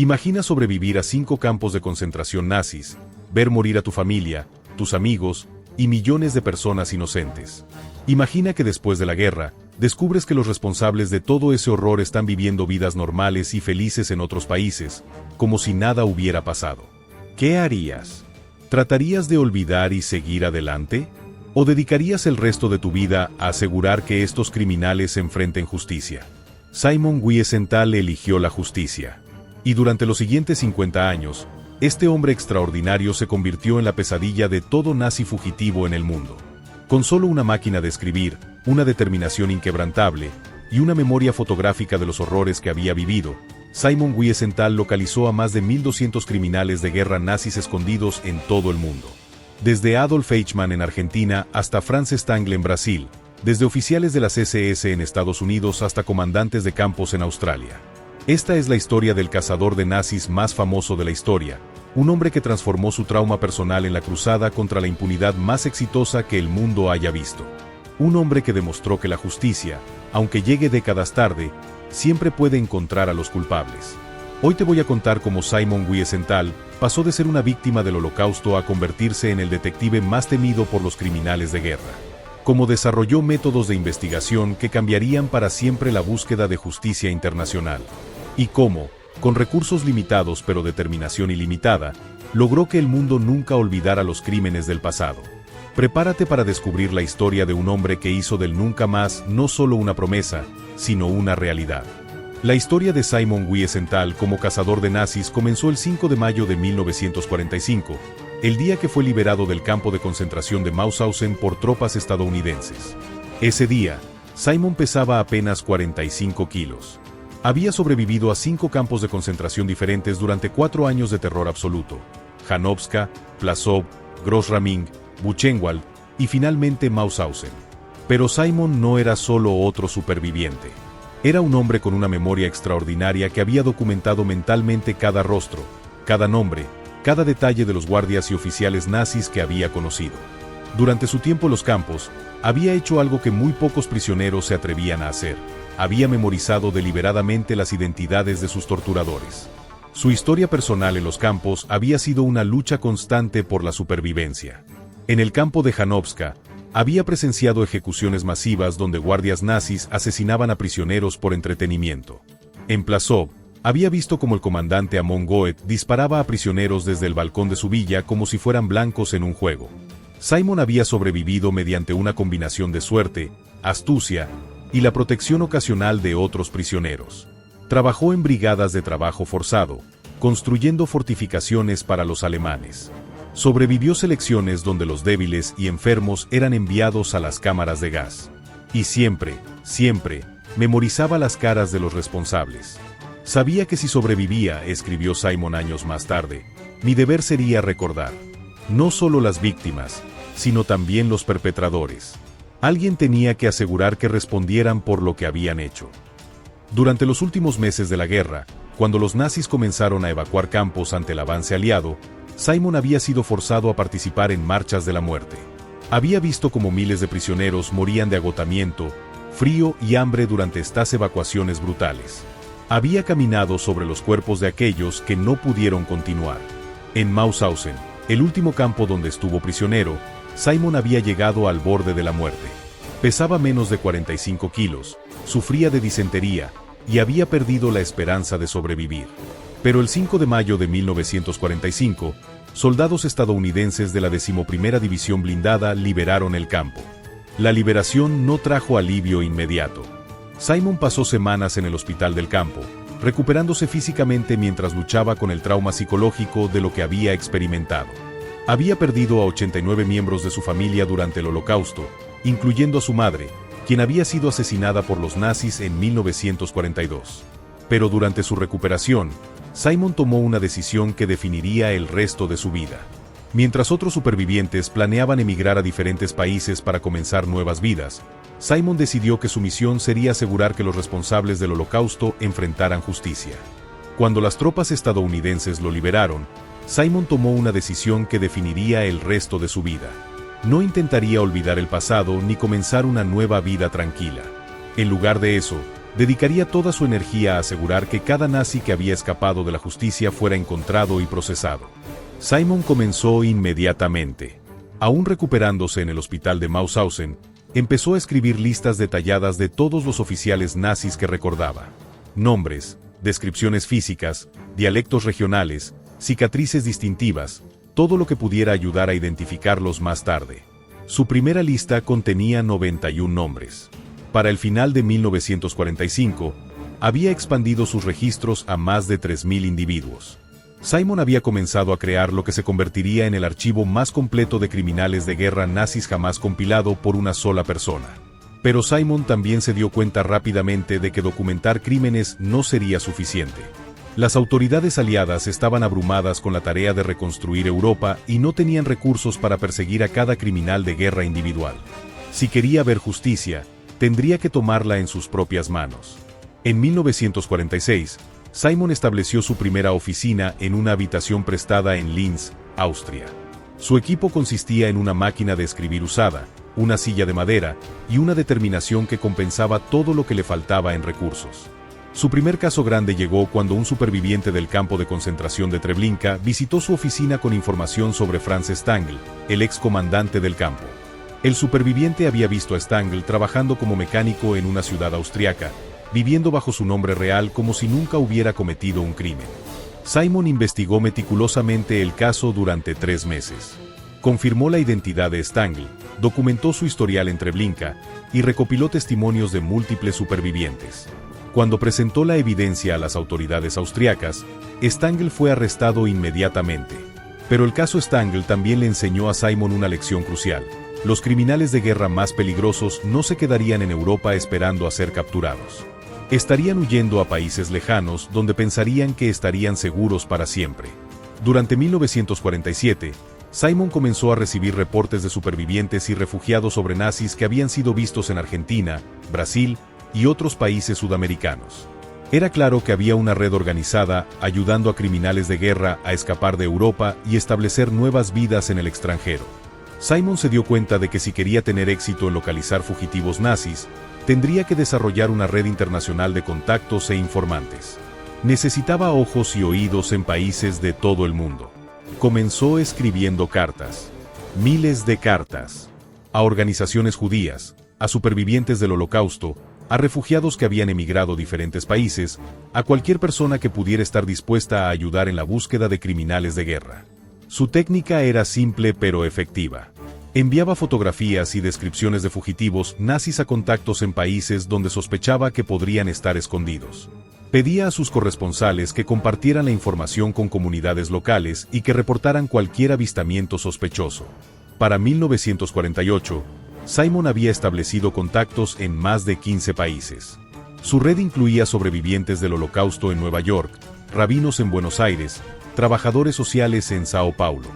Imagina sobrevivir a 5 campos de concentración nazis, ver morir a tu familia, tus amigos y millones de personas inocentes. Imagina que después de la guerra, descubres que los responsables de todo ese horror están viviendo vidas normales y felices en otros países, como si nada hubiera pasado. ¿Qué harías? ¿Tratarías de olvidar y seguir adelante? ¿O dedicarías el resto de tu vida a asegurar que estos criminales enfrenten justicia? Simon Wiesenthal eligió la justicia. Y durante los siguientes 50 años, este hombre extraordinario se convirtió en la pesadilla de todo nazi fugitivo en el mundo. Con solo una máquina de escribir, una determinación inquebrantable y una memoria fotográfica de los horrores que había vivido, Simon Wiesenthal localizó a más de 1.200 criminales de guerra nazis escondidos en todo el mundo. Desde Adolf Eichmann en Argentina hasta Franz Stangl en Brasil, desde oficiales de las SS en Estados Unidos hasta comandantes de campos en Australia. Esta es la historia del cazador de nazis más famoso de la historia, un hombre que transformó su trauma personal en la cruzada contra la impunidad más exitosa que el mundo haya visto. Un hombre que demostró que la justicia, aunque llegue décadas tarde, siempre puede encontrar a los culpables. Hoy te voy a contar cómo Simon Wiesenthal pasó de ser una víctima del Holocausto a convertirse en el detective más temido por los criminales de guerra. Cómo desarrolló métodos de investigación que cambiarían para siempre la búsqueda de justicia internacional. Y cómo, con recursos limitados pero determinación ilimitada, logró que el mundo nunca olvidara los crímenes del pasado. Prepárate para descubrir la historia de un hombre que hizo del nunca más no solo una promesa, sino una realidad. La historia de Simon Wiesenthal como cazador de nazis comenzó el 5 de mayo de 1945, el día que fue liberado del campo de concentración de Mauthausen por tropas estadounidenses. Ese día, Simon pesaba apenas 45 kilos. Había sobrevivido a 5 campos de concentración diferentes durante 4 años de terror absoluto: Janowska, Plaszow, Gross-Raming, Buchenwald y finalmente Mauthausen. Pero Simon no era solo otro superviviente. Era un hombre con una memoria extraordinaria que había documentado mentalmente cada rostro, cada nombre, cada detalle de los guardias y oficiales nazis que había conocido. Durante su tiempo en los campos, había hecho algo que muy pocos prisioneros se atrevían a hacer. Había memorizado deliberadamente las identidades de sus torturadores. Su historia personal en los campos había sido una lucha constante por la supervivencia. En el campo de Janowska, había presenciado ejecuciones masivas donde guardias nazis asesinaban a prisioneros por entretenimiento. En Plaszow, había visto cómo el comandante Amon Goeth disparaba a prisioneros desde el balcón de su villa como si fueran blancos en un juego. Simon había sobrevivido mediante una combinación de suerte, astucia y la protección ocasional de otros prisioneros. Trabajó en brigadas de trabajo forzado, construyendo fortificaciones para los alemanes. Sobrevivió selecciones donde los débiles y enfermos eran enviados a las cámaras de gas. Y siempre, memorizaba las caras de los responsables. Sabía que si sobrevivía, escribió Simon años más tarde, mi deber sería recordar, no solo las víctimas, sino también los perpetradores. Alguien tenía que asegurar que respondieran por lo que habían hecho. Durante los últimos meses de la guerra, cuando los nazis comenzaron a evacuar campos ante el avance aliado, Simon había sido forzado a participar en marchas de la muerte. Había visto cómo miles de prisioneros morían de agotamiento, frío y hambre durante estas evacuaciones brutales. Había caminado sobre los cuerpos de aquellos que no pudieron continuar. En Mauthausen, el último campo donde estuvo prisionero, Simon había llegado al borde de la muerte. Pesaba menos de 45 kilos, sufría de disentería y había perdido la esperanza de sobrevivir. Pero el 5 de mayo de 1945, soldados estadounidenses de la 11ª División Blindada liberaron el campo. La liberación no trajo alivio inmediato. Simon pasó semanas en el hospital del campo, recuperándose físicamente mientras luchaba con el trauma psicológico de lo que había experimentado. Había perdido a 89 miembros de su familia durante el Holocausto, incluyendo a su madre, quien había sido asesinada por los nazis en 1942. Pero durante su recuperación, Simon tomó una decisión que definiría el resto de su vida. Mientras otros supervivientes planeaban emigrar a diferentes países para comenzar nuevas vidas, Simon decidió que su misión sería asegurar que los responsables del Holocausto enfrentaran justicia. Cuando las tropas estadounidenses lo liberaron, Simon tomó una decisión que definiría el resto de su vida. No intentaría olvidar el pasado ni comenzar una nueva vida tranquila. En lugar de eso, dedicaría toda su energía a asegurar que cada nazi que había escapado de la justicia fuera encontrado y procesado. Simon comenzó inmediatamente. Aún recuperándose en el hospital de Mauthausen, empezó a escribir listas detalladas de todos los oficiales nazis que recordaba. Nombres, descripciones físicas, dialectos regionales, cicatrices distintivas, todo lo que pudiera ayudar a identificarlos más tarde. Su primera lista contenía 91 nombres. Para el final de 1945, había expandido sus registros a más de 3.000 individuos. Simon había comenzado a crear lo que se convertiría en el archivo más completo de criminales de guerra nazis jamás compilado por una sola persona. Pero Simon también se dio cuenta rápidamente de que documentar crímenes no sería suficiente. Las autoridades aliadas estaban abrumadas con la tarea de reconstruir Europa y no tenían recursos para perseguir a cada criminal de guerra individual. Si quería ver justicia, tendría que tomarla en sus propias manos. En 1946, Simon estableció su primera oficina en una habitación prestada en Linz, Austria. Su equipo consistía en una máquina de escribir usada, una silla de madera y una determinación que compensaba todo lo que le faltaba en recursos. Su primer caso grande llegó cuando un superviviente del campo de concentración de Treblinka visitó su oficina con información sobre Franz Stangl, el excomandante del campo. El superviviente había visto a Stangl trabajando como mecánico en una ciudad austriaca, viviendo bajo su nombre real como si nunca hubiera cometido un crimen. Simon investigó meticulosamente el caso durante 3 meses. Confirmó la identidad de Stangl, documentó su historial en Treblinka y recopiló testimonios de múltiples supervivientes. Cuando presentó la evidencia a las autoridades austriacas, Stangl fue arrestado inmediatamente. Pero el caso Stangl también le enseñó a Simon una lección crucial. Los criminales de guerra más peligrosos no se quedarían en Europa esperando a ser capturados. Estarían huyendo a países lejanos donde pensarían que estarían seguros para siempre. Durante 1947, Simon comenzó a recibir reportes de supervivientes y refugiados sobre nazis que habían sido vistos en Argentina, Brasil y otros países sudamericanos. Era claro que había una red organizada ayudando a criminales de guerra a escapar de Europa y establecer nuevas vidas en el extranjero. Simon se dio cuenta de que si quería tener éxito en localizar fugitivos nazis, tendría que desarrollar una red internacional de contactos e informantes. Necesitaba ojos y oídos en países de todo el mundo. Comenzó escribiendo cartas. Miles de cartas. A organizaciones judías, a supervivientes del Holocausto, a refugiados que habían emigrado a diferentes países, a cualquier persona que pudiera estar dispuesta a ayudar en la búsqueda de criminales de guerra. Su técnica era simple pero efectiva. Enviaba fotografías y descripciones de fugitivos nazis a contactos en países donde sospechaba que podrían estar escondidos. Pedía a sus corresponsales que compartieran la información con comunidades locales y que reportaran cualquier avistamiento sospechoso. Para 1948, Simon había establecido contactos en más de 15 países. Su red incluía sobrevivientes del Holocausto en Nueva York, rabinos en Buenos Aires, trabajadores sociales en Sao Paulo,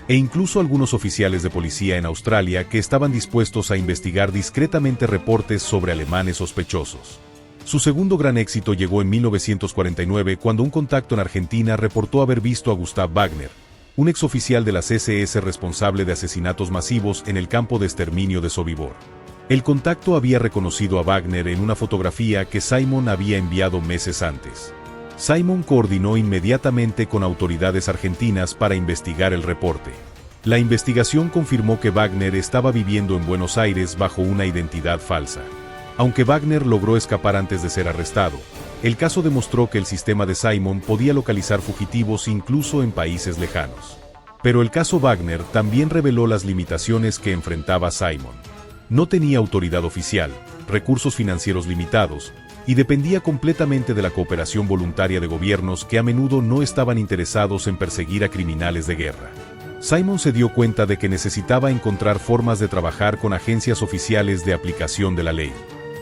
e incluso algunos oficiales de policía en Australia que estaban dispuestos a investigar discretamente reportes sobre alemanes sospechosos. Su segundo gran éxito llegó en 1949 cuando un contacto en Argentina reportó haber visto a Gustav Wagner, un exoficial de las SS responsable de asesinatos masivos en el campo de exterminio de Sobibor. El contacto había reconocido a Wagner en una fotografía que Simon había enviado meses antes. Simon coordinó inmediatamente con autoridades argentinas para investigar el reporte. La investigación confirmó que Wagner estaba viviendo en Buenos Aires bajo una identidad falsa. Aunque Wagner logró escapar antes de ser arrestado, el caso demostró que el sistema de Simon podía localizar fugitivos incluso en países lejanos. Pero el caso Wagner también reveló las limitaciones que enfrentaba Simon. No tenía autoridad oficial, recursos financieros limitados, y dependía completamente de la cooperación voluntaria de gobiernos que a menudo no estaban interesados en perseguir a criminales de guerra. Simon se dio cuenta de que necesitaba encontrar formas de trabajar con agencias oficiales de aplicación de la ley.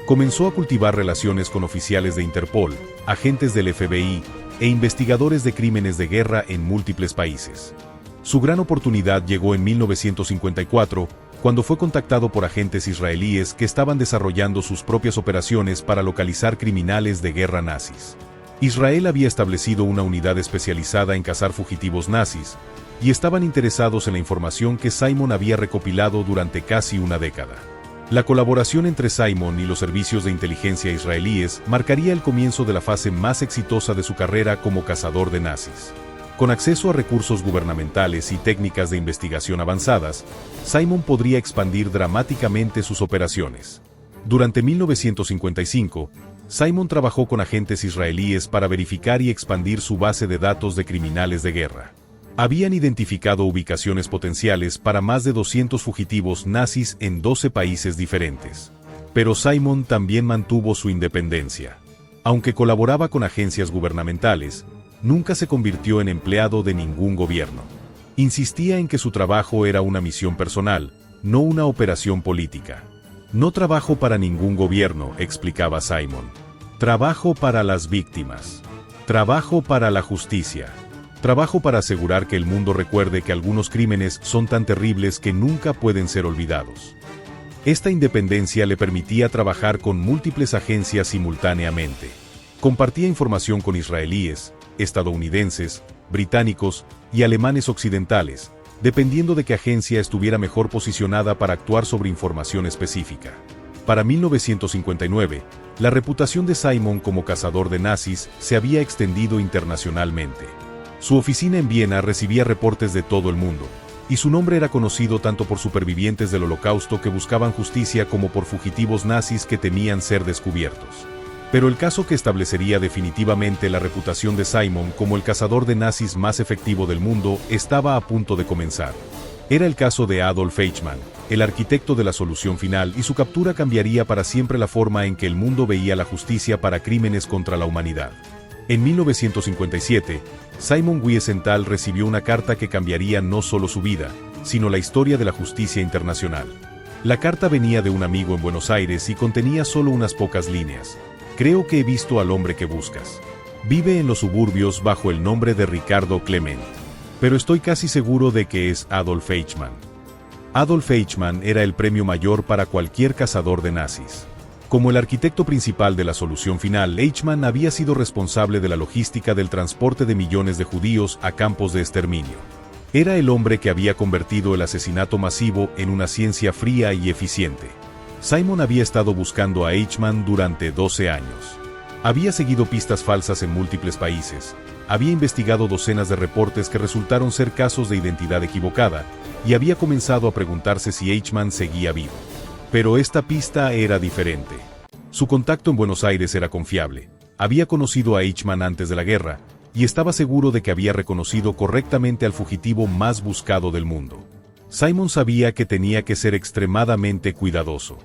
Comenzó a cultivar relaciones con oficiales de Interpol, agentes del FBI e investigadores de crímenes de guerra en múltiples países. Su gran oportunidad llegó en 1954, cuando fue contactado por agentes israelíes que estaban desarrollando sus propias operaciones para localizar criminales de guerra nazis. Israel había establecido una unidad especializada en cazar fugitivos nazis, y estaban interesados en la información que Simon había recopilado durante casi una década. La colaboración entre Simon y los servicios de inteligencia israelíes marcaría el comienzo de la fase más exitosa de su carrera como cazador de nazis. Con acceso a recursos gubernamentales y técnicas de investigación avanzadas, Simon podría expandir dramáticamente sus operaciones. Durante 1955, Simon trabajó con agentes israelíes para verificar y expandir su base de datos de criminales de guerra. Habían identificado ubicaciones potenciales para más de 200 fugitivos nazis en 12 países diferentes. Pero Simon también mantuvo su independencia. Aunque colaboraba con agencias gubernamentales, nunca se convirtió en empleado de ningún gobierno. Insistía en que su trabajo era una misión personal, no una operación política. No trabajo para ningún gobierno, explicaba Simon. Trabajo para las víctimas. Trabajo para la justicia. Trabajo para asegurar que el mundo recuerde que algunos crímenes son tan terribles que nunca pueden ser olvidados. Esta independencia le permitía trabajar con múltiples agencias simultáneamente. Compartía información con israelíes, estadounidenses, británicos y alemanes occidentales, dependiendo de qué agencia estuviera mejor posicionada para actuar sobre información específica. Para 1959, la reputación de Simon como cazador de nazis se había extendido internacionalmente. Su oficina en Viena recibía reportes de todo el mundo, y su nombre era conocido tanto por supervivientes del Holocausto que buscaban justicia como por fugitivos nazis que temían ser descubiertos. Pero el caso que establecería definitivamente la reputación de Simon como el cazador de nazis más efectivo del mundo estaba a punto de comenzar. Era el caso de Adolf Eichmann, el arquitecto de la solución final, y su captura cambiaría para siempre la forma en que el mundo veía la justicia para crímenes contra la humanidad. En 1957, Simon Wiesenthal recibió una carta que cambiaría no solo su vida, sino la historia de la justicia internacional. La carta venía de un amigo en Buenos Aires y contenía solo unas pocas líneas. Creo que he visto al hombre que buscas. Vive en los suburbios bajo el nombre de Ricardo Clement. Pero estoy casi seguro de que es Adolf Eichmann. Adolf Eichmann era el premio mayor para cualquier cazador de nazis. Como el arquitecto principal de la solución final, Eichmann había sido responsable de la logística del transporte de millones de judíos a campos de exterminio. Era el hombre que había convertido el asesinato masivo en una ciencia fría y eficiente. Simon había estado buscando a Eichmann durante 12 años. Había seguido pistas falsas en múltiples países, había investigado docenas de reportes que resultaron ser casos de identidad equivocada, y había comenzado a preguntarse si Eichmann seguía vivo. Pero esta pista era diferente. Su contacto en Buenos Aires era confiable. Había conocido a Eichmann antes de la guerra, y estaba seguro de que había reconocido correctamente al fugitivo más buscado del mundo. Simon sabía que tenía que ser extremadamente cuidadoso.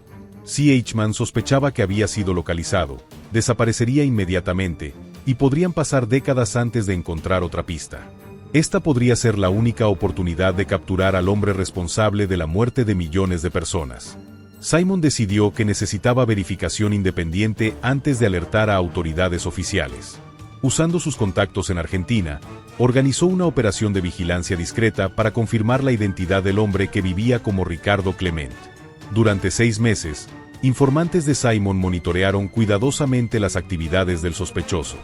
Si Eichmann sospechaba que había sido localizado, desaparecería inmediatamente, y podrían pasar décadas antes de encontrar otra pista. Esta podría ser la única oportunidad de capturar al hombre responsable de la muerte de millones de personas. Simon decidió que necesitaba verificación independiente antes de alertar a autoridades oficiales. Usando sus contactos en Argentina, organizó una operación de vigilancia discreta para confirmar la identidad del hombre que vivía como Ricardo Clement. Durante 6 meses, informantes de Simon monitorearon cuidadosamente las actividades del sospechoso.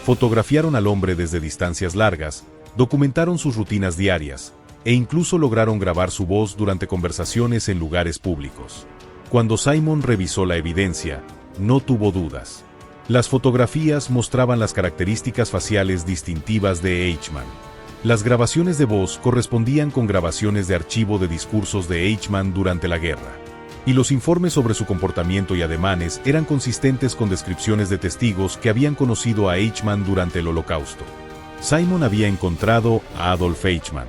Fotografiaron al hombre desde distancias largas, documentaron sus rutinas diarias, e incluso lograron grabar su voz durante conversaciones en lugares públicos. Cuando Simon revisó la evidencia, no tuvo dudas. Las fotografías mostraban las características faciales distintivas de Eichmann. Las grabaciones de voz correspondían con grabaciones de archivo de discursos de Eichmann durante la guerra. Y los informes sobre su comportamiento y ademanes eran consistentes con descripciones de testigos que habían conocido a Eichmann durante el Holocausto. Simon había encontrado a Adolf Eichmann.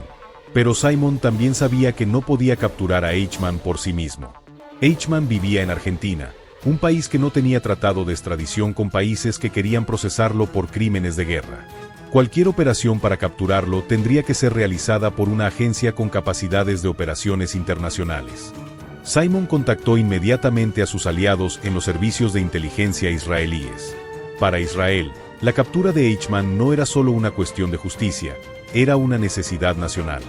Pero Simon también sabía que no podía capturar a Eichmann por sí mismo. Eichmann vivía en Argentina, un país que no tenía tratado de extradición con países que querían procesarlo por crímenes de guerra. Cualquier operación para capturarlo tendría que ser realizada por una agencia con capacidades de operaciones internacionales. Simon contactó inmediatamente a sus aliados en los servicios de inteligencia israelíes. Para Israel, la captura de Eichmann no era solo una cuestión de justicia, era una necesidad nacional.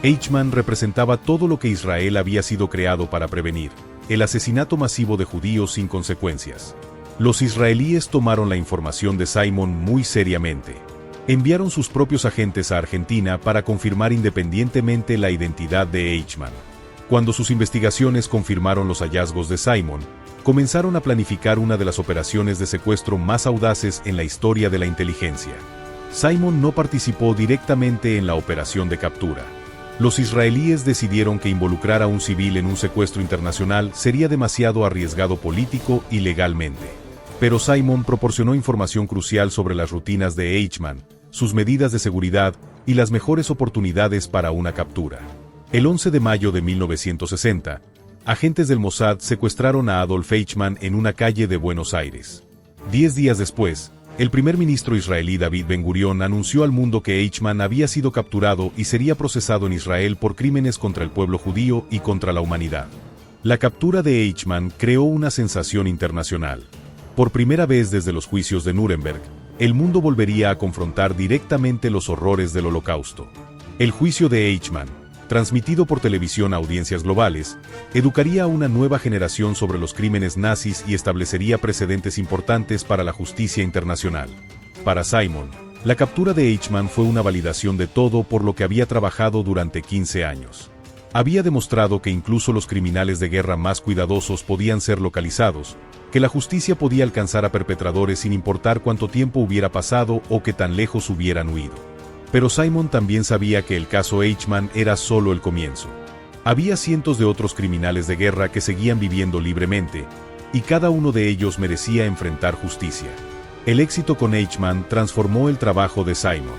Eichmann representaba todo lo que Israel había sido creado para prevenir: el asesinato masivo de judíos sin consecuencias. Los israelíes tomaron la información de Simon muy seriamente. Enviaron sus propios agentes a Argentina para confirmar independientemente la identidad de Eichmann. Cuando sus investigaciones confirmaron los hallazgos de Simon, comenzaron a planificar una de las operaciones de secuestro más audaces en la historia de la inteligencia. Simon no participó directamente en la operación de captura. Los israelíes decidieron que involucrar a un civil en un secuestro internacional sería demasiado arriesgado político y legalmente. Pero Simon proporcionó información crucial sobre las rutinas de Eichmann, sus medidas de seguridad y las mejores oportunidades para una captura. El 11 de mayo de 1960, agentes del Mossad secuestraron a Adolf Eichmann en una calle de Buenos Aires. 10 días después, el primer ministro israelí David Ben-Gurión anunció al mundo que Eichmann había sido capturado y sería procesado en Israel por crímenes contra el pueblo judío y contra la humanidad. La captura de Eichmann creó una sensación internacional. Por primera vez desde los juicios de Nuremberg, el mundo volvería a confrontar directamente los horrores del Holocausto. El juicio de Eichmann, transmitido por televisión a audiencias globales, educaría a una nueva generación sobre los crímenes nazis y establecería precedentes importantes para la justicia internacional. Para Simon, la captura de Eichmann fue una validación de todo por lo que había trabajado durante 15 años. Había demostrado que incluso los criminales de guerra más cuidadosos podían ser localizados, que la justicia podía alcanzar a perpetradores sin importar cuánto tiempo hubiera pasado o que tan lejos hubieran huido. Pero Simon también sabía que el caso Eichmann era solo el comienzo. Había cientos de otros criminales de guerra que seguían viviendo libremente, y cada uno de ellos merecía enfrentar justicia. El éxito con Eichmann transformó el trabajo de Simon.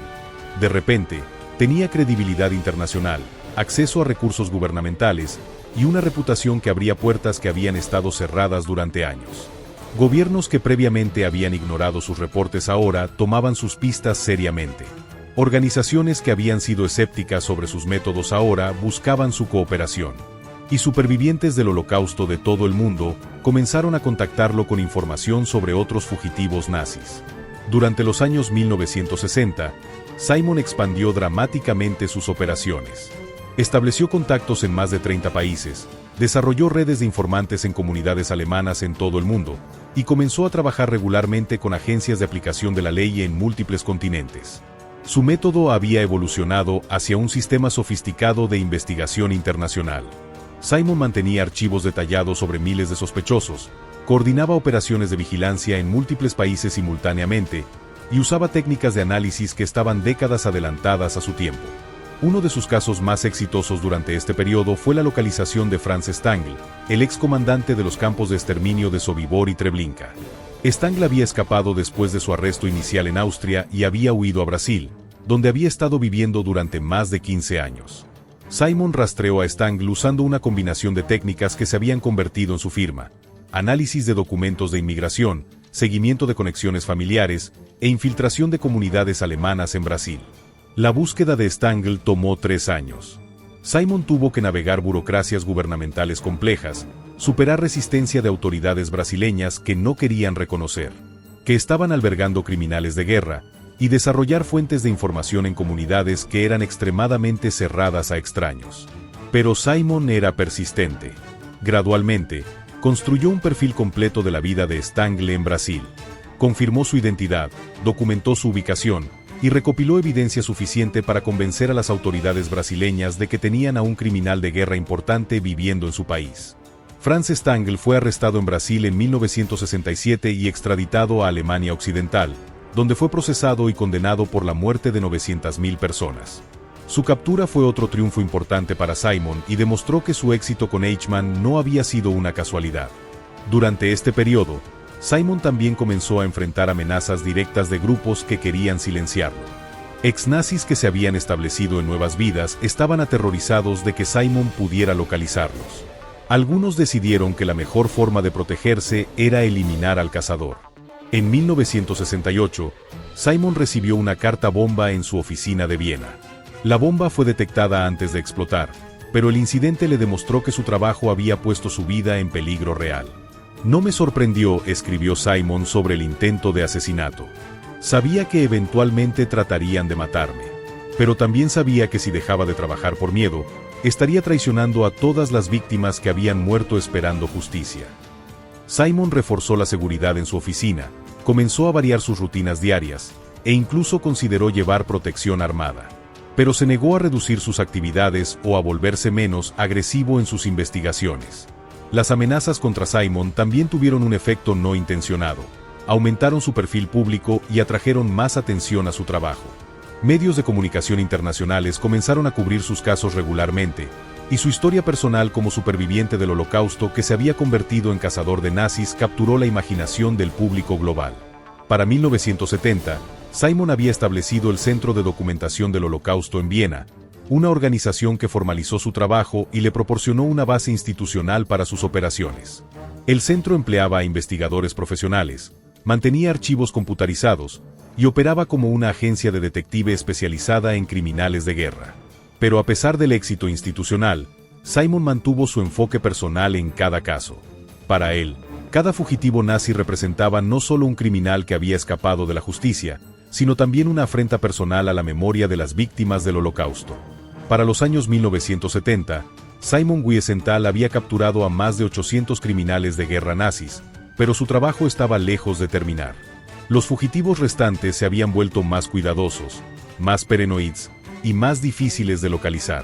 De repente, tenía credibilidad internacional, acceso a recursos gubernamentales y una reputación que abría puertas que habían estado cerradas durante años. Gobiernos que previamente habían ignorado sus reportes ahora tomaban sus pistas seriamente. Organizaciones que habían sido escépticas sobre sus métodos ahora buscaban su cooperación. Y supervivientes del Holocausto de todo el mundo comenzaron a contactarlo con información sobre otros fugitivos nazis. Durante los años 1960, Simon expandió dramáticamente sus operaciones. Estableció contactos en más de 30 países, desarrolló redes de informantes en comunidades alemanas en todo el mundo, y comenzó a trabajar regularmente con agencias de aplicación de la ley en múltiples continentes. Su método había evolucionado hacia un sistema sofisticado de investigación internacional. Simon mantenía archivos detallados sobre miles de sospechosos, coordinaba operaciones de vigilancia en múltiples países simultáneamente, y usaba técnicas de análisis que estaban décadas adelantadas a su tiempo. Uno de sus casos más exitosos durante este periodo fue la localización de Franz Stangl, el excomandante de los campos de exterminio de Sobibor y Treblinka. Stangl había escapado después de su arresto inicial en Austria y había huido a Brasil, donde había estado viviendo durante más de 15 años. Simon rastreó a Stangl usando una combinación de técnicas que se habían convertido en su firma: análisis de documentos de inmigración, seguimiento de conexiones familiares e infiltración de comunidades alemanas en Brasil. La búsqueda de Stangl tomó 3 años. Simon tuvo que navegar burocracias gubernamentales complejas, superar resistencia de autoridades brasileñas que no querían reconocer que estaban albergando criminales de guerra, y desarrollar fuentes de información en comunidades que eran extremadamente cerradas a extraños. Pero Simon era persistente. Gradualmente, construyó un perfil completo de la vida de Stangl en Brasil. Confirmó su identidad, documentó su ubicación, y recopiló evidencia suficiente para convencer a las autoridades brasileñas de que tenían a un criminal de guerra importante viviendo en su país. Franz Stangl fue arrestado en Brasil en 1967 y extraditado a Alemania Occidental, donde fue procesado y condenado por la muerte de 900.000 personas. Su captura fue otro triunfo importante para Simon y demostró que su éxito con Eichmann no había sido una casualidad. Durante este periodo, Simon también comenzó a enfrentar amenazas directas de grupos que querían silenciarlo. Ex-nazis que se habían establecido en Nuevas Vidas estaban aterrorizados de que Simon pudiera localizarlos. Algunos decidieron que la mejor forma de protegerse era eliminar al cazador. En 1968, Simon recibió una carta bomba en su oficina de Viena. La bomba fue detectada antes de explotar, pero el incidente le demostró que su trabajo había puesto su vida en peligro real. No me sorprendió, escribió Simon sobre el intento de asesinato. Sabía que eventualmente tratarían de matarme, pero también sabía que si dejaba de trabajar por miedo, estaría traicionando a todas las víctimas que habían muerto esperando justicia. Simon reforzó la seguridad en su oficina, comenzó a variar sus rutinas diarias, e incluso consideró llevar protección armada. pero se negó a reducir sus actividades o a volverse menos agresivo en sus investigaciones. Las amenazas contra Simon también tuvieron un efecto no intencionado. Aumentaron su perfil público y atrajeron más atención a su trabajo. Medios de comunicación internacionales comenzaron a cubrir sus casos regularmente, y su historia personal como superviviente del Holocausto que se había convertido en cazador de nazis capturó la imaginación del público global. Para 1970, Simon había establecido el Centro de Documentación del Holocausto en Viena, una organización que formalizó su trabajo y le proporcionó una base institucional para sus operaciones. El centro empleaba a investigadores profesionales, mantenía archivos computarizados y operaba como una agencia de detective especializada en criminales de guerra. Pero a pesar del éxito institucional, Simon mantuvo su enfoque personal en cada caso. Para él, cada fugitivo nazi representaba no solo un criminal que había escapado de la justicia, sino también una afrenta personal a la memoria de las víctimas del Holocausto. Para los años 1970, Simon Wiesenthal había capturado a más de 800 criminales de guerra nazis, pero su trabajo estaba lejos de terminar. Los fugitivos restantes se habían vuelto más cuidadosos, más paranoides y más difíciles de localizar.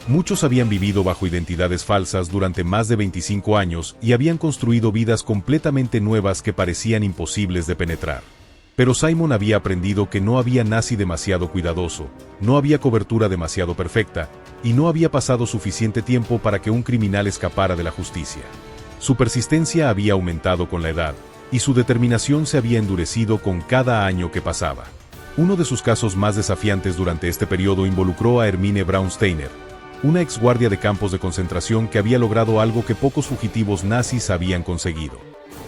Muchos habían vivido bajo identidades falsas durante más de 25 años y habían construido vidas completamente nuevas que parecían imposibles de penetrar. Pero Simon había aprendido que no había nazi demasiado cuidadoso, no había cobertura demasiado perfecta, y no había pasado suficiente tiempo para que un criminal escapara de la justicia. Su persistencia había aumentado con la edad, y su determinación se había endurecido con cada año que pasaba. Uno de sus casos más desafiantes durante este periodo involucró a Hermine Braunsteiner, una exguardia de campos de concentración que había logrado algo que pocos fugitivos nazis habían conseguido.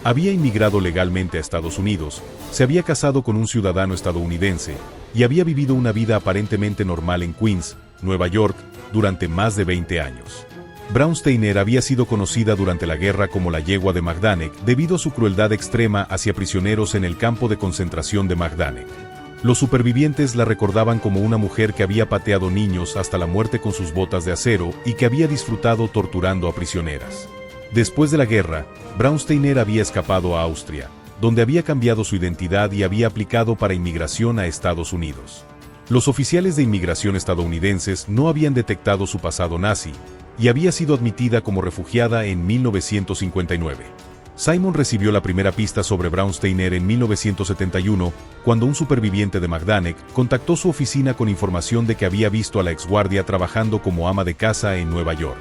Había inmigrado legalmente a Estados Unidos, se había casado con un ciudadano estadounidense, y había vivido una vida aparentemente normal en Queens, Nueva York, durante más de 20 años. Braunsteiner había sido conocida durante la guerra como la yegua de Majdanek debido a su crueldad extrema hacia prisioneros en el campo de concentración de Majdanek. Los supervivientes la recordaban como una mujer que había pateado niños hasta la muerte con sus botas de acero y que había disfrutado torturando a prisioneras. Después de la guerra, Braunsteiner había escapado a Austria, donde había cambiado su identidad y había aplicado para inmigración a Estados Unidos. Los oficiales de inmigración estadounidenses no habían detectado su pasado nazi, y había sido admitida como refugiada en 1959. Simon recibió la primera pista sobre Braunsteiner en 1971, cuando un superviviente de Majdanek contactó su oficina con información de que había visto a la exguardia trabajando como ama de casa en Nueva York.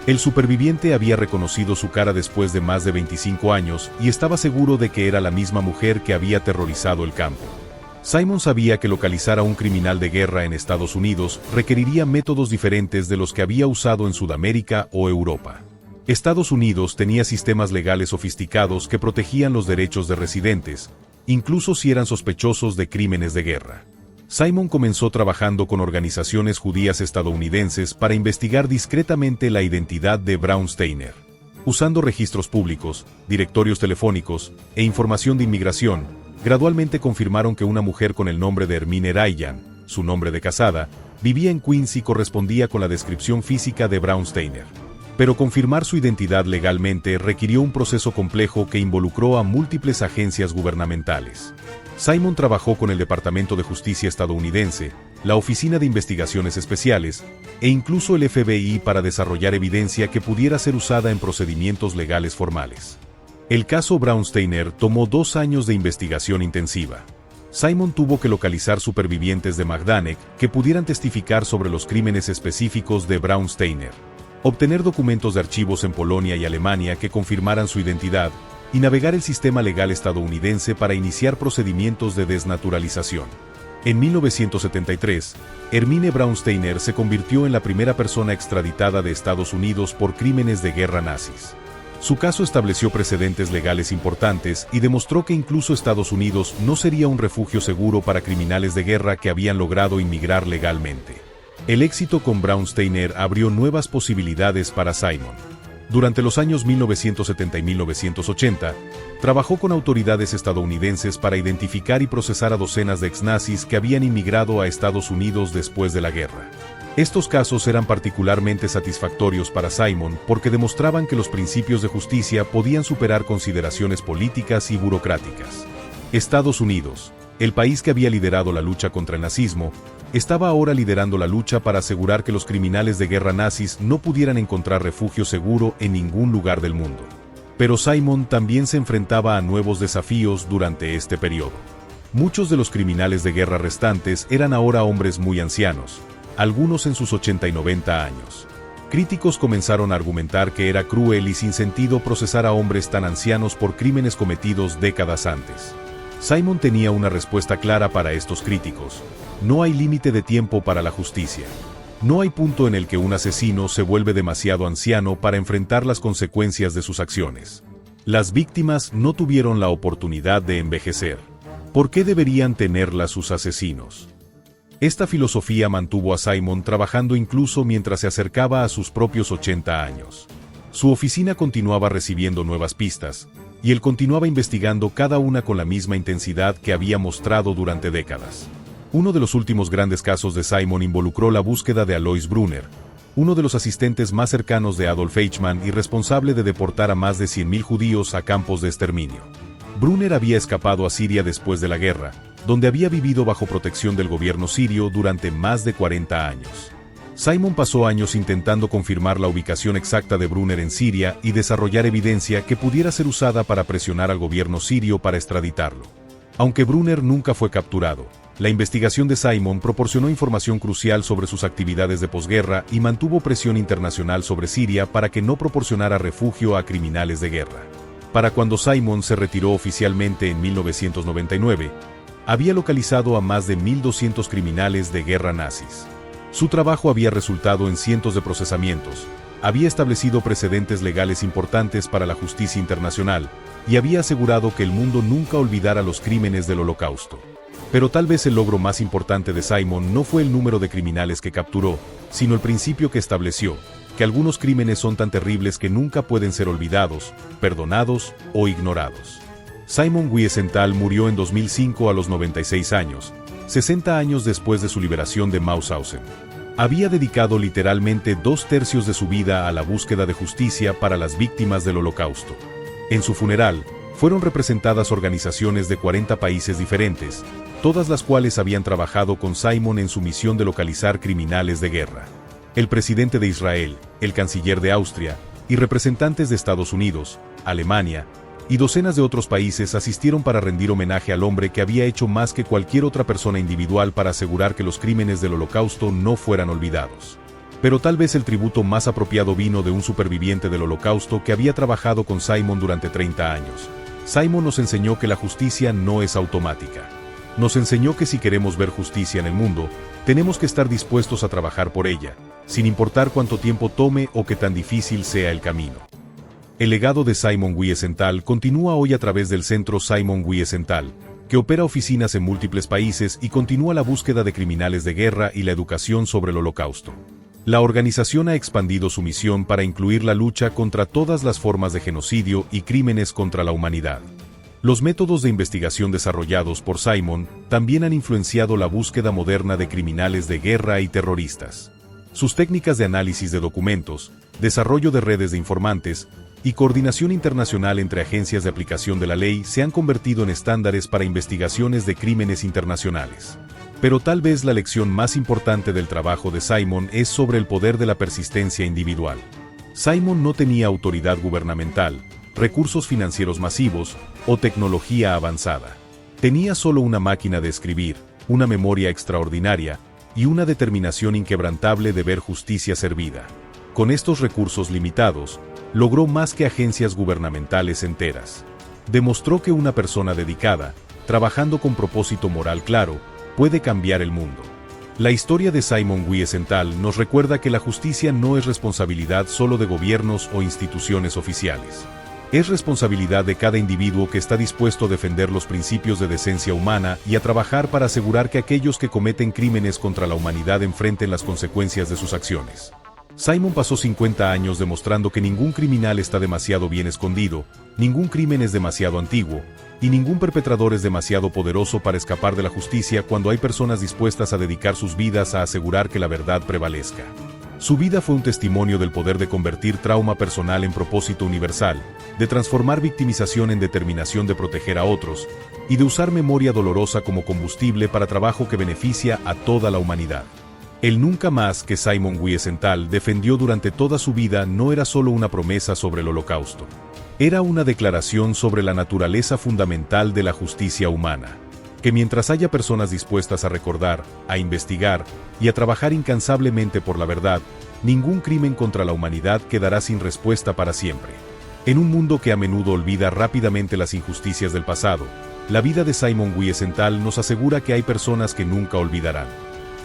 El superviviente había reconocido su cara después de más de 25 años y estaba seguro de que era la misma mujer que había aterrorizado el campo. Simon sabía que localizar a un criminal de guerra en Estados Unidos requeriría métodos diferentes de los que había usado en Sudamérica o Europa. Estados Unidos tenía sistemas legales sofisticados que protegían los derechos de residentes, incluso si eran sospechosos de crímenes de guerra. Simon comenzó trabajando con organizaciones judías estadounidenses para investigar discretamente la identidad de Braunsteiner. Usando registros públicos, directorios telefónicos e información de inmigración, gradualmente confirmaron que una mujer con el nombre de Hermine Rayan, su nombre de casada, vivía en Queens y correspondía con la descripción física de Braunsteiner. Pero confirmar su identidad legalmente requirió un proceso complejo que involucró a múltiples agencias gubernamentales. Simon trabajó con el Departamento de Justicia estadounidense, la Oficina de Investigaciones Especiales, e incluso el FBI para desarrollar evidencia que pudiera ser usada en procedimientos legales formales. El caso Braunsteiner tomó 2 años de investigación intensiva. Simon tuvo que localizar supervivientes de Majdanek que pudieran testificar sobre los crímenes específicos de Braunsteiner, obtener documentos de archivos en Polonia y Alemania que confirmaran su identidad, y navegar el sistema legal estadounidense para iniciar procedimientos de desnaturalización. En 1973, Hermine Braunsteiner se convirtió en la primera persona extraditada de Estados Unidos por crímenes de guerra nazis. Su caso estableció precedentes legales importantes y demostró que incluso Estados Unidos no sería un refugio seguro para criminales de guerra que habían logrado inmigrar legalmente. El éxito con Braunsteiner abrió nuevas posibilidades para Simon. Durante los años 1970 y 1980, trabajó con autoridades estadounidenses para identificar y procesar a docenas de exnazis que habían inmigrado a Estados Unidos después de la guerra. Estos casos eran particularmente satisfactorios para Simon porque demostraban que los principios de justicia podían superar consideraciones políticas y burocráticas. Estados Unidos. el país que había liderado la lucha contra el nazismo, estaba ahora liderando la lucha para asegurar que los criminales de guerra nazis no pudieran encontrar refugio seguro en ningún lugar del mundo. Pero Simon también se enfrentaba a nuevos desafíos durante este periodo. Muchos de los criminales de guerra restantes eran ahora hombres muy ancianos, algunos en sus 80 y 90 años. Críticos comenzaron a argumentar que era cruel y sin sentido procesar a hombres tan ancianos por crímenes cometidos décadas antes. Simon tenía una respuesta clara para estos críticos: no hay límite de tiempo para la justicia. No hay punto en el que un asesino se vuelve demasiado anciano para enfrentar las consecuencias de sus acciones. Las víctimas no tuvieron la oportunidad de envejecer. ¿Por qué deberían tenerla sus asesinos? Esta filosofía mantuvo a Simon trabajando incluso mientras se acercaba a sus propios 80 años. Su oficina continuaba recibiendo nuevas pistas, y él continuaba investigando cada una con la misma intensidad que había mostrado durante décadas. Uno de los últimos grandes casos de Simon involucró la búsqueda de Alois Brunner, uno de los asistentes más cercanos de Adolf Eichmann y responsable de deportar a más de 100.000 judíos a campos de exterminio. Brunner había escapado a Siria después de la guerra, donde había vivido bajo protección del gobierno sirio durante más de 40 años. Simon pasó años intentando confirmar la ubicación exacta de Brunner en Siria y desarrollar evidencia que pudiera ser usada para presionar al gobierno sirio para extraditarlo. Aunque Brunner nunca fue capturado, la investigación de Simon proporcionó información crucial sobre sus actividades de posguerra y mantuvo presión internacional sobre Siria para que no proporcionara refugio a criminales de guerra. Para cuando Simon se retiró oficialmente en 1999, había localizado a más de 1.200 criminales de guerra nazis. Su trabajo había resultado en cientos de procesamientos, había establecido precedentes legales importantes para la justicia internacional y había asegurado que el mundo nunca olvidara los crímenes del Holocausto. Pero tal vez el logro más importante de Simon no fue el número de criminales que capturó, sino el principio que estableció: que algunos crímenes son tan terribles que nunca pueden ser olvidados, perdonados o ignorados. Simon Wiesenthal murió en 2005 a los 96 años, 60 años después de su liberación de Mauthausen. Había dedicado literalmente 2/3 de su vida a la búsqueda de justicia para las víctimas del Holocausto. En su funeral, fueron representadas organizaciones de 40 países diferentes, todas las cuales habían trabajado con Simon en su misión de localizar criminales de guerra. El presidente de Israel, el canciller de Austria, y representantes de Estados Unidos, Alemania, y docenas de otros países asistieron para rendir homenaje al hombre que había hecho más que cualquier otra persona individual para asegurar que los crímenes del Holocausto no fueran olvidados. Pero tal vez el tributo más apropiado vino de un superviviente del Holocausto que había trabajado con Simon durante 30 años. Simon nos enseñó que la justicia no es automática. Nos enseñó que si queremos ver justicia en el mundo, tenemos que estar dispuestos a trabajar por ella, sin importar cuánto tiempo tome o qué tan difícil sea el camino. El legado de Simon Wiesenthal continúa hoy a través del Centro Simon Wiesenthal, que opera oficinas en múltiples países y continúa la búsqueda de criminales de guerra y la educación sobre el Holocausto. La organización ha expandido su misión para incluir la lucha contra todas las formas de genocidio y crímenes contra la humanidad. Los métodos de investigación desarrollados por Simon también han influenciado la búsqueda moderna de criminales de guerra y terroristas. Sus técnicas de análisis de documentos, desarrollo de redes de informantes y coordinación internacional entre agencias de aplicación de la ley se han convertido en estándares para investigaciones de crímenes internacionales. Pero tal vez la lección más importante del trabajo de Simon es sobre el poder de la persistencia individual. Simon no tenía autoridad gubernamental, recursos financieros masivos o tecnología avanzada. Tenía solo una máquina de escribir, una memoria extraordinaria y una determinación inquebrantable de ver justicia servida. Con estos recursos limitados, logró más que agencias gubernamentales enteras. Demostró que una persona dedicada, trabajando con propósito moral claro, puede cambiar el mundo. La historia de Simon Wiesenthal nos recuerda que la justicia no es responsabilidad solo de gobiernos o instituciones oficiales. Es responsabilidad de cada individuo que está dispuesto a defender los principios de decencia humana y a trabajar para asegurar que aquellos que cometen crímenes contra la humanidad enfrenten las consecuencias de sus acciones. Simon pasó 50 años demostrando que ningún criminal está demasiado bien escondido, ningún crimen es demasiado antiguo, y ningún perpetrador es demasiado poderoso para escapar de la justicia cuando hay personas dispuestas a dedicar sus vidas a asegurar que la verdad prevalezca. Su vida fue un testimonio del poder de convertir trauma personal en propósito universal, de transformar victimización en determinación de proteger a otros, y de usar memoria dolorosa como combustible para trabajo que beneficia a toda la humanidad. El nunca más que Simon Wiesenthal defendió durante toda su vida no era solo una promesa sobre el Holocausto. Era una declaración sobre la naturaleza fundamental de la justicia humana. Que mientras haya personas dispuestas a recordar, a investigar y a trabajar incansablemente por la verdad, ningún crimen contra la humanidad quedará sin respuesta para siempre. En un mundo que a menudo olvida rápidamente las injusticias del pasado, la vida de Simon Wiesenthal nos asegura que hay personas que nunca olvidarán,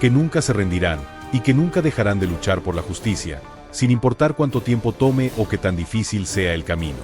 que nunca se rendirán y que nunca dejarán de luchar por la justicia, sin importar cuánto tiempo tome o qué tan difícil sea el camino.